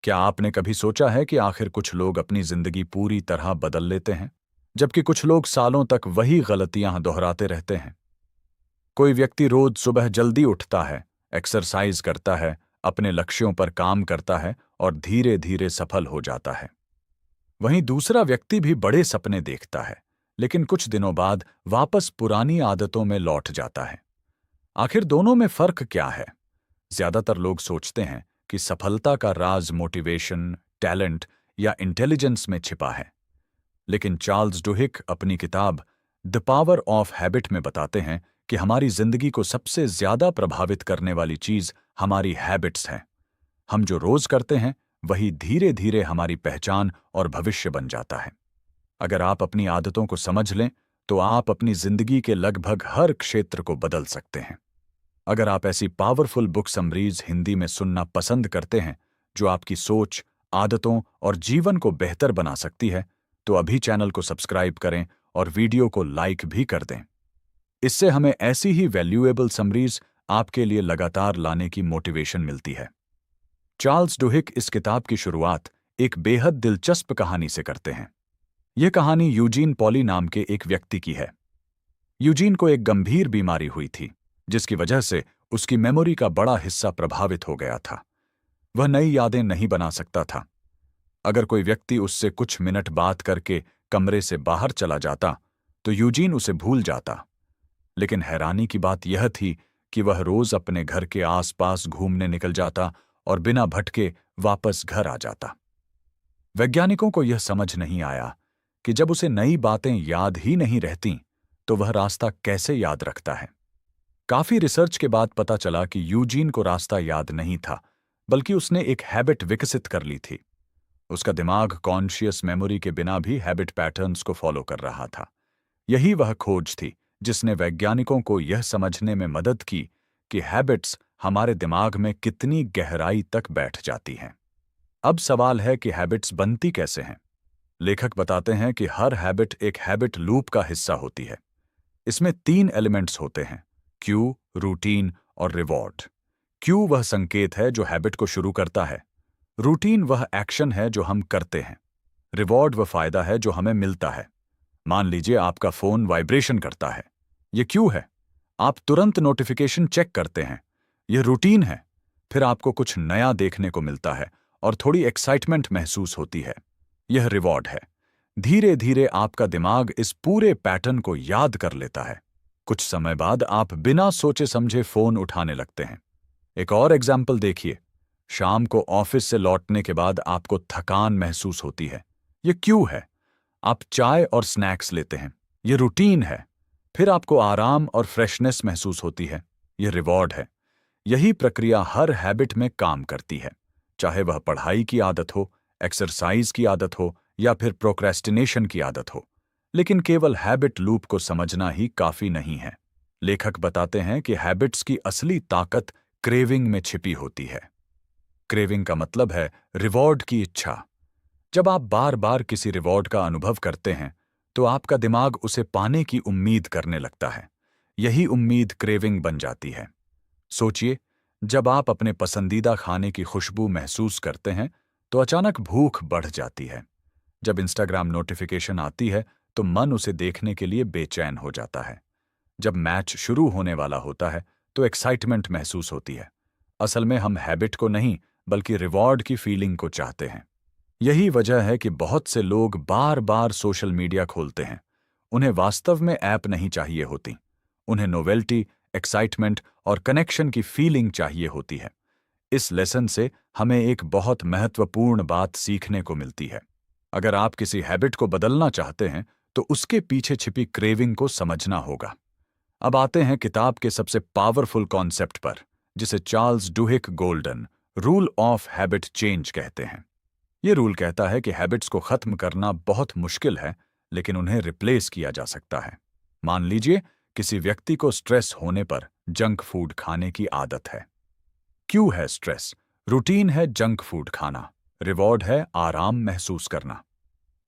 क्या आपने कभी सोचा है कि आखिर कुछ लोग अपनी जिंदगी पूरी तरह बदल लेते हैं, जबकि कुछ लोग सालों तक वही गलतियां दोहराते रहते हैं? कोई व्यक्ति रोज सुबह जल्दी उठता है, एक्सरसाइज करता है, अपने लक्ष्यों पर काम करता है और धीरे धीरे सफल हो जाता है। वहीं दूसरा व्यक्ति भी बड़े सपने देखता है, लेकिन कुछ दिनों बाद वापस पुरानी आदतों में लौट जाता है। आखिर दोनों में फर्क क्या है? ज्यादातर लोग सोचते हैं कि सफलता का राज मोटिवेशन, टैलेंट या इंटेलिजेंस में छिपा है। लेकिन चार्ल्स डुहिक अपनी किताब द पावर ऑफ हैबिट में बताते हैं कि हमारी जिंदगी को सबसे ज्यादा प्रभावित करने वाली चीज हमारी हैबिट्स हैं। हम जो रोज करते हैं वही धीरे धीरे हमारी पहचान और भविष्य बन जाता है। अगर आप अपनी आदतों को समझ लें तो आप अपनी जिंदगी के लगभग हर क्षेत्र को बदल सकते हैं। अगर आप ऐसी पावरफुल बुक समरीज हिंदी में सुनना पसंद करते हैं जो आपकी सोच, आदतों और जीवन को बेहतर बना सकती है, तो अभी चैनल को सब्सक्राइब करें और वीडियो को लाइक भी कर दें। इससे हमें ऐसी ही वैल्यूएबल समरीज आपके लिए लगातार लाने की मोटिवेशन मिलती है। चार्ल्स डुहिक इस किताब की शुरुआत एक बेहद दिलचस्प कहानी से करते हैं। यह कहानी यूजीन पॉली नाम के एक व्यक्ति की है। यूजीन को एक गंभीर बीमारी हुई थी, जिसकी वजह से उसकी मेमोरी का बड़ा हिस्सा प्रभावित हो गया था। वह नई यादें नहीं बना सकता था। अगर कोई व्यक्ति उससे कुछ मिनट बात करके कमरे से बाहर चला जाता तो यूजीन उसे भूल जाता। लेकिन हैरानी की बात यह थी कि वह रोज अपने घर के आसपास घूमने निकल जाता और बिना भटके वापस घर आ जाता। वैज्ञानिकों को यह समझ नहीं आया कि जब उसे नई बातें याद ही नहीं रहती तो वह रास्ता कैसे याद रखता है। काफी रिसर्च के बाद पता चला कि यूजीन को रास्ता याद नहीं था, बल्कि उसने एक हैबिट विकसित कर ली थी। उसका दिमाग कॉन्शियस मेमोरी के बिना भी हैबिट पैटर्न्स को फॉलो कर रहा था। यही वह खोज थी जिसने वैज्ञानिकों को यह समझने में मदद की कि हैबिट्स हमारे दिमाग में कितनी गहराई तक बैठ जाती हैं। अब सवाल है कि हैबिट्स बनती कैसे हैं? लेखक बताते हैं कि हर हैबिट एक हैबिट लूप का हिस्सा होती है। इसमें 3 एलिमेंट्स होते हैं: क्यू, रूटीन और रिवॉर्ड। क्यू वह संकेत है जो हैबिट को शुरू करता है। रूटीन वह एक्शन है जो हम करते हैं। रिवॉर्ड वह फायदा है जो हमें मिलता है। मान लीजिए आपका फोन वाइब्रेशन करता है, यह क्यू है। आप तुरंत नोटिफिकेशन चेक करते हैं, यह रूटीन है। फिर आपको कुछ नया देखने को मिलता है और थोड़ी एक्साइटमेंट महसूस होती है, यह रिवॉर्ड है। धीरे धीरे आपका दिमाग इस पूरे पैटर्न को याद कर लेता है। कुछ समय बाद आप बिना सोचे समझे फोन उठाने लगते हैं। एक और एग्जाम्पल देखिए। शाम को ऑफिस से लौटने के बाद आपको थकान महसूस होती है, यह क्यू है। आप चाय और स्नैक्स लेते हैं, यह रूटीन है। फिर आपको आराम और फ्रेशनेस महसूस होती है, यह रिवॉर्ड है। यही प्रक्रिया हर हैबिट में काम करती है, चाहे वह पढ़ाई की आदत हो, एक्सरसाइज की आदत हो या फिर प्रोक्रेस्टिनेशन की आदत हो। लेकिन केवल हैबिट लूप को समझना ही काफी नहीं है। लेखक बताते हैं कि हैबिट्स की असली ताकत क्रेविंग में छिपी होती है। क्रेविंग का मतलब है रिवॉर्ड की इच्छा। जब आप बार बार किसी रिवॉर्ड का अनुभव करते हैं तो आपका दिमाग उसे पाने की उम्मीद करने लगता है। यही उम्मीद क्रेविंग बन जाती है। सोचिए, जब आप अपने पसंदीदा खाने की खुशबू महसूस करते हैं तो अचानक भूख बढ़ जाती है। जब इंस्टाग्राम नोटिफिकेशन आती है तो मन उसे देखने के लिए बेचैन हो जाता है। जब मैच शुरू होने वाला होता है तो एक्साइटमेंट महसूस होती है। असल में हम हैबिट को नहीं बल्कि रिवॉर्ड की फीलिंग को चाहते हैं। यही वजह है कि बहुत से लोग बार बार सोशल मीडिया खोलते हैं। उन्हें वास्तव में ऐप नहीं चाहिए होती, उन्हें नोवेल्टी, एक्साइटमेंट और कनेक्शन की फीलिंग चाहिए होती है। इस लेसन से हमें एक बहुत महत्वपूर्ण बात सीखने को मिलती है। अगर आप किसी हैबिट को बदलना चाहते हैं तो उसके पीछे छिपी क्रेविंग को समझना होगा। अब आते हैं किताब के सबसे पावरफुल कॉन्सेप्ट पर, जिसे Charles Duhigg golden rule of habit change कहते हैं। यह रूल कहता है कि हैबिट्स को खत्म करना बहुत मुश्किल है, लेकिन उन्हें रिप्लेस किया जा सकता है। मान लीजिए किसी व्यक्ति को स्ट्रेस होने पर जंक फूड खाने की आदत है। क्यू है स्ट्रेस, रूटीन है जंक फूड खाना, रिवॉर्ड है आराम महसूस करना।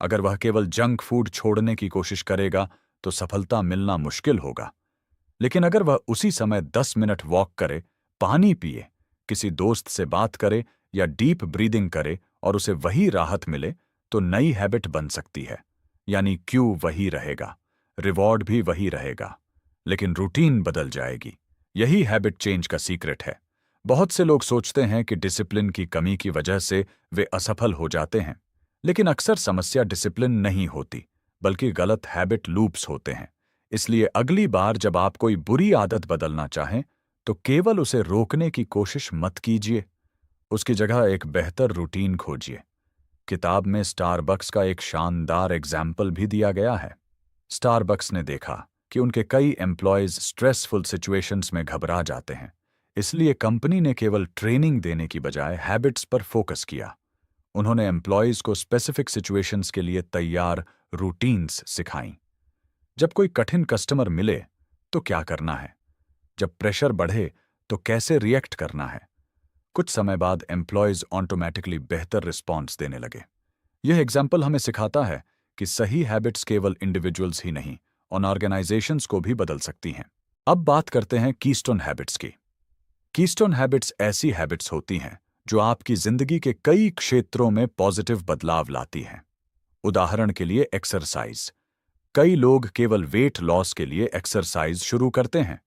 अगर वह केवल जंक फूड छोड़ने की कोशिश करेगा तो सफलता मिलना मुश्किल होगा। लेकिन अगर वह उसी समय 10 मिनट वॉक करे, पानी पिए, किसी दोस्त से बात करे या डीप ब्रीदिंग करे और उसे वही राहत मिले तो नई हैबिट बन सकती है। यानी क्यू वही रहेगा, रिवॉर्ड भी वही रहेगा, लेकिन रूटीन बदल जाएगी। यही हैबिट चेंज का सीक्रेट है। बहुत से लोग सोचते हैं कि डिसिप्लिन की कमी की वजह से वे असफल हो जाते हैं, लेकिन अक्सर समस्या डिसिप्लिन नहीं होती, बल्कि गलत हैबिट लूप्स होते हैं। इसलिए अगली बार जब आप कोई बुरी आदत बदलना चाहें, तो केवल उसे रोकने की कोशिश मत कीजिए, उसकी जगह एक बेहतर रूटीन खोजिए। किताब में स्टारबक्स का एक शानदार एग्जाम्पल भी दिया गया है। स्टारबक्स ने देखा कि उनके कई एम्प्लॉयज स्ट्रेसफुल सिचुएशंस में घबरा जाते हैं। इसलिए कंपनी ने केवल ट्रेनिंग देने की बजाय हैबिट्स पर फोकस किया। उन्होंने एम्प्लॉयज को स्पेसिफिक सिचुएशंस के लिए तैयार रूटीन्स सिखाईं। जब कोई कठिन कस्टमर मिले तो क्या करना है, जब प्रेशर बढ़े तो कैसे रिएक्ट करना है। कुछ समय बाद एम्प्लॉयज ऑटोमेटिकली बेहतर रिस्पॉन्स देने लगे। यह एग्जाम्पल हमें सिखाता है कि सही हैबिट्स केवल इंडिविजुअल्स ही नहीं, ऑर्गेनाइजेशंस को भी बदल सकती हैं। अब बात करते हैं कीस्टोन हैबिट्स की। कीस्टोन हैबिट्स ऐसी हैबिट्स होती हैं जो आपकी जिंदगी के कई क्षेत्रों में पॉजिटिव बदलाव लाती हैं। उदाहरण के लिए एक्सरसाइज। कई लोग केवल वेट लॉस के लिए एक्सरसाइज शुरू करते हैं,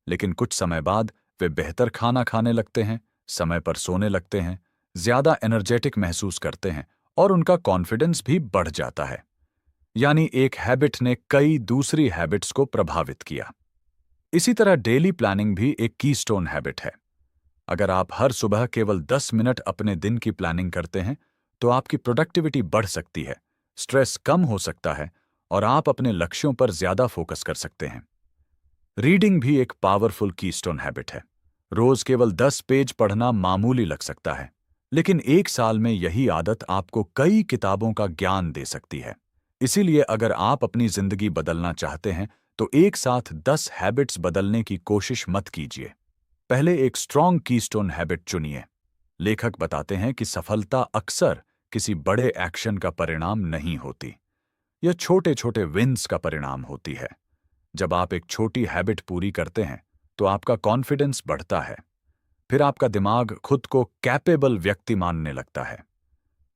लेकिन कुछ समय बाद वे बेहतर खाना खाने लगते हैं, समय पर सोने लगते हैं, ज्यादा एनर्जेटिक महसूस करते हैं और उनका कॉन्फिडेंस भी बढ़ जाता है। यानी एक हैबिट ने कई दूसरी हैबिट्स को प्रभावित किया। इसी तरह डेली प्लानिंग भी एक कीस्टोन हैबिट है। अगर आप हर सुबह केवल 10 मिनट अपने दिन की प्लानिंग करते हैं, तो आपकी प्रोडक्टिविटी बढ़ सकती है, स्ट्रेस कम हो सकता है और आप अपने लक्ष्यों पर ज्यादा फोकस कर सकते हैं। रीडिंग भी एक पावरफुल कीस्टोन हैबिट है। रोज केवल 10 पेज पढ़ना मामूली लग सकता है, लेकिन एक साल में यही आदत आपको कई किताबों का ज्ञान दे सकती है। इसीलिए अगर आप अपनी जिंदगी बदलना चाहते हैं, तो एक साथ 10 हैबिट्स बदलने की कोशिश मत कीजिए। पहले एक स्ट्रॉन्ग कीस्टोन हैबिट चुनिए। लेखक बताते हैं कि सफलता अक्सर किसी बड़े एक्शन का परिणाम नहीं होती, यह छोटे छोटे विन्स का परिणाम होती है। जब आप एक छोटी हैबिट पूरी करते हैं, तो आपका कॉन्फिडेंस बढ़ता है। फिर आपका दिमाग खुद को कैपेबल व्यक्ति मानने लगता है।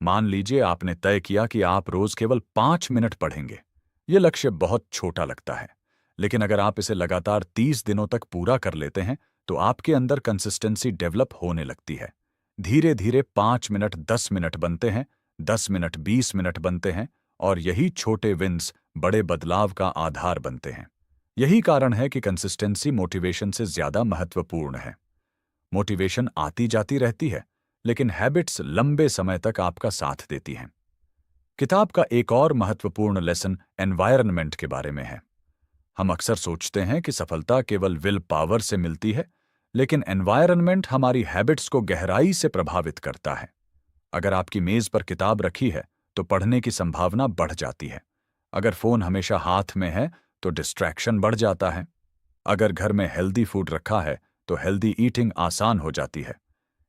मान लीजिए आपने तय किया कि आप रोज केवल 5 मिनट पढ़ेंगे। यह लक्ष्य बहुत छोटा लगता है, लेकिन अगर आप इसे लगातार 30 दिनों तक पूरा कर लेते हैं, तो आपके अंदर कंसिस्टेंसी डेवलप होने लगती है। धीरे धीरे 5 मिनट 10 मिनट बनते हैं, 10 मिनट 20 मिनट बनते हैं, और यही छोटे विन्स बड़े बदलाव का आधार बनते हैं। यही कारण है कि कंसिस्टेंसी मोटिवेशन से ज्यादा महत्वपूर्ण है। मोटिवेशन आती जाती रहती है, लेकिन हैबिट्स लंबे समय तक आपका साथ देती हैं। किताब का एक और महत्वपूर्ण लेसन एनवायरनमेंट के बारे में है। हम अक्सर सोचते हैं कि सफलता केवल विल पावर से मिलती है, लेकिन एनवायरनमेंट हमारी हैबिट्स को गहराई से प्रभावित करता है। अगर आपकी मेज पर किताब रखी है, तो पढ़ने की संभावना बढ़ जाती है। अगर फोन हमेशा हाथ में है, तो डिस्ट्रैक्शन बढ़ जाता है। अगर घर में हेल्दी फूड रखा है, तो हेल्दी ईटिंग आसान हो जाती है।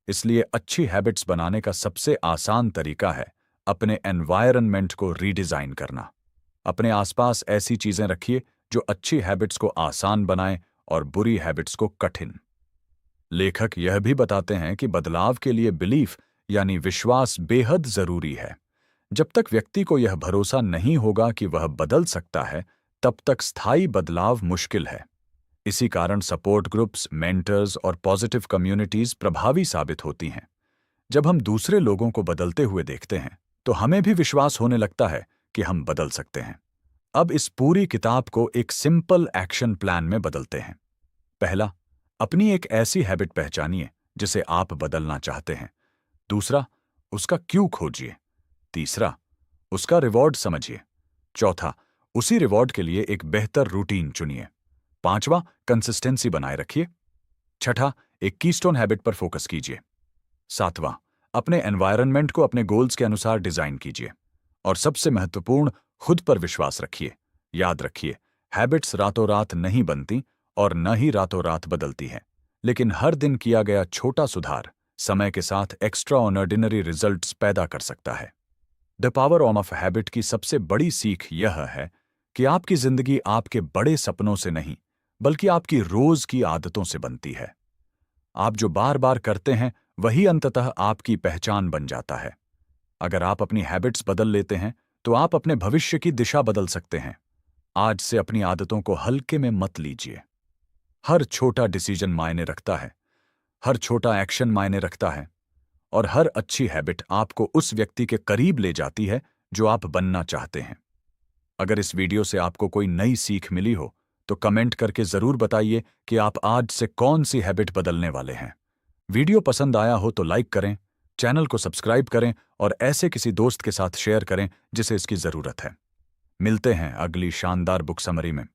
इसलिए अच्छी हैबिट्स बनाने का सबसे आसान तरीका है अपने एनवायरनमेंट को रीडिजाइन करना। अपने आसपास ऐसी चीजें रखिए जो अच्छी हैबिट्स को आसान बनाएं और बुरी हैबिट्स को कठिन। लेखक यह भी बताते हैं कि बदलाव के लिए बिलीफ यानी विश्वास बेहद जरूरी है। जब तक व्यक्ति को यह भरोसा नहीं होगा कि वह बदल सकता है, तब तक स्थायी बदलाव मुश्किल है। इसी कारण सपोर्ट ग्रुप्स, मेंटर्स और पॉजिटिव कम्युनिटीज प्रभावी साबित होती हैं। जब हम दूसरे लोगों को बदलते हुए देखते हैं, तो हमें भी विश्वास होने लगता है कि हम बदल सकते हैं। अब इस पूरी किताब को एक सिंपल एक्शन प्लान में बदलते हैं। पहला, अपनी एक ऐसी हैबिट पहचानिए जिसे आप बदलना चाहते हैं। दूसरा, उसका क्यों खोजिए। तीसरा, उसका रिवॉर्ड समझिए। चौथा, उसी रिवॉर्ड के लिए एक बेहतर रूटीन चुनिए। पांचवा, कंसिस्टेंसी बनाए रखिए। छठा, एक कीस्टोन हैबिट पर फोकस कीजिए। सातवां, अपने एनवायरनमेंट को अपने गोल्स के अनुसार डिजाइन कीजिए। और सबसे महत्वपूर्ण, खुद पर विश्वास रखिए। याद रखिए, हैबिट्स रातों रात नहीं बनती और न ही रातों रात बदलती हैं, लेकिन हर दिन किया गया छोटा सुधार समय के साथ एक्स्ट्रा ऑर्डिनरी रिजल्ट्स पैदा कर सकता है। द पावर ऑफ हैबिट की सबसे बड़ी सीख यह है कि आपकी जिंदगी आपके बड़े सपनों से नहीं, बल्कि आपकी रोज की आदतों से बनती है। आप जो बार बार करते हैं, वही अंततः आपकी पहचान बन जाता है। अगर आप अपनी हैबिट्स बदल लेते हैं तो आप अपने भविष्य की दिशा बदल सकते हैं। आज से अपनी आदतों को हल्के में मत लीजिए। हर छोटा डिसीजन मायने रखता है, हर छोटा एक्शन मायने रखता है, और हर अच्छी हैबिट आपको उस व्यक्ति के करीब ले जाती है जो आप बनना चाहते हैं। अगर इस वीडियो से आपको कोई नई सीख मिली हो तो कमेंट करके जरूर बताइए कि आप आज से कौन सी हैबिट बदलने वाले हैं। वीडियो पसंद आया हो तो लाइक करें, चैनल को सब्सक्राइब करें और ऐसे किसी दोस्त के साथ शेयर करें जिसे इसकी जरूरत है। मिलते हैं अगली शानदार बुक समरी में।